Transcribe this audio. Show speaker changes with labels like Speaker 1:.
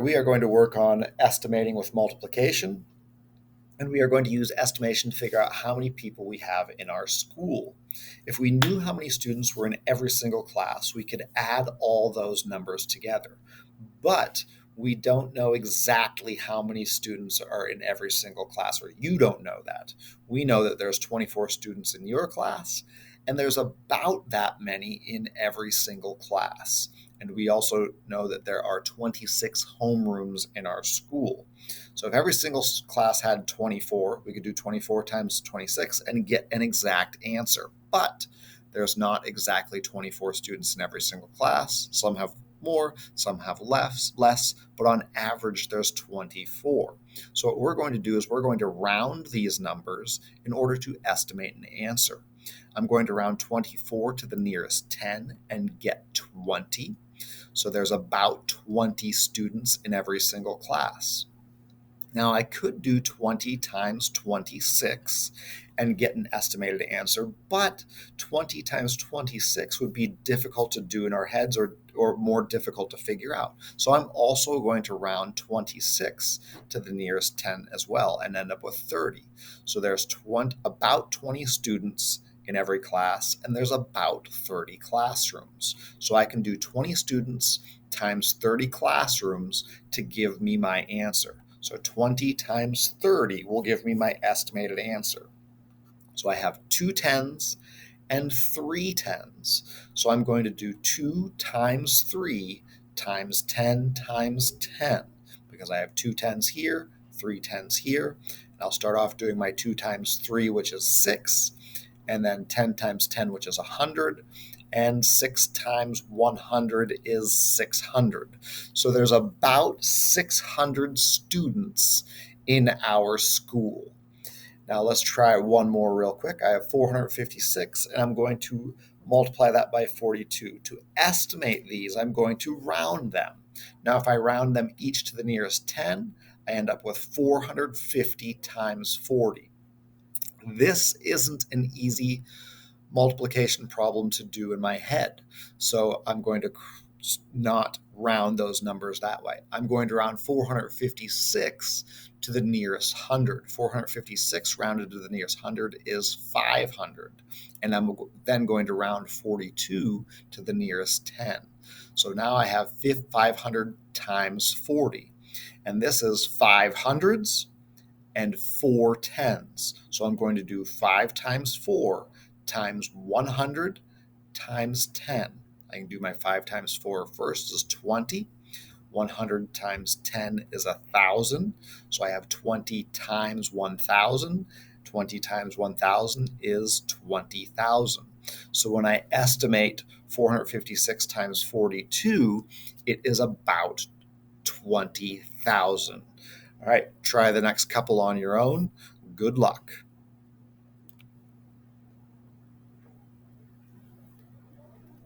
Speaker 1: We are going to work on estimating with multiplication, and we are going to use estimation to figure out how many people we have in our school. If we knew how many students were in every single class, we could add all those numbers together. But we don't know exactly how many students are in every single class, or you don't know that. We know that there's 24 students in your class, and there's about that many in every single class. And we also know that there are 26 homerooms in our school. So if every single class had 24, we could do 24 times 26 and get an exact answer. But there's not exactly 24 students in every single class. Some have more, some have less, but on average there's 24. So what we're going to do is we're going to round these numbers in order to estimate an answer. I'm going to round 24 to the nearest 10 and get 20. So there's about 20 students in every single class. Now I could do 20 times 26 and get an estimated answer, but 20 times 26 would be difficult to do in our heads or more difficult to figure out. So I'm also going to round 26 to the nearest 10 as well and end up with 30. So there's about 20 students in every class, and there's about 30 classrooms. So I can do 20 students times 30 classrooms to give me my answer. So 20 times 30 will give me my estimated answer. So I have 2 10s and 3 10s. So I'm going to do 2 times 3 times 10 times 10 because I have 2 10s here, 3 10s here. And I'll start off doing my 2 times 3, which is 6, and then 10 times 10, which is 100, and 6 times 100 is 600. So there's about 600 students in our school. Now let's try one more real quick. I have 456, and I'm going to multiply that by 42. To estimate these, I'm going to round them. Now if I round them each to the nearest 10, I end up with 450 times 40. This isn't an easy multiplication problem to do in my head. So I'm going to not round those numbers that way. I'm going to round 456 to the nearest 100. 456 rounded to the nearest 100 is 500. And I'm then going to round 42 to the nearest 10. So now I have 500 times 40. And this is 500s and 4 10s. So I'm going to do 5 times 4 times 100 times 10. I can do my 5 times 4 first is 20. 100 times 10 is 1,000. So I have 20 times 1,000. 20 times 1,000 is 20,000. So when I estimate 456 times 42, it is about 20,000. All right, try the next couple on your own. Good luck.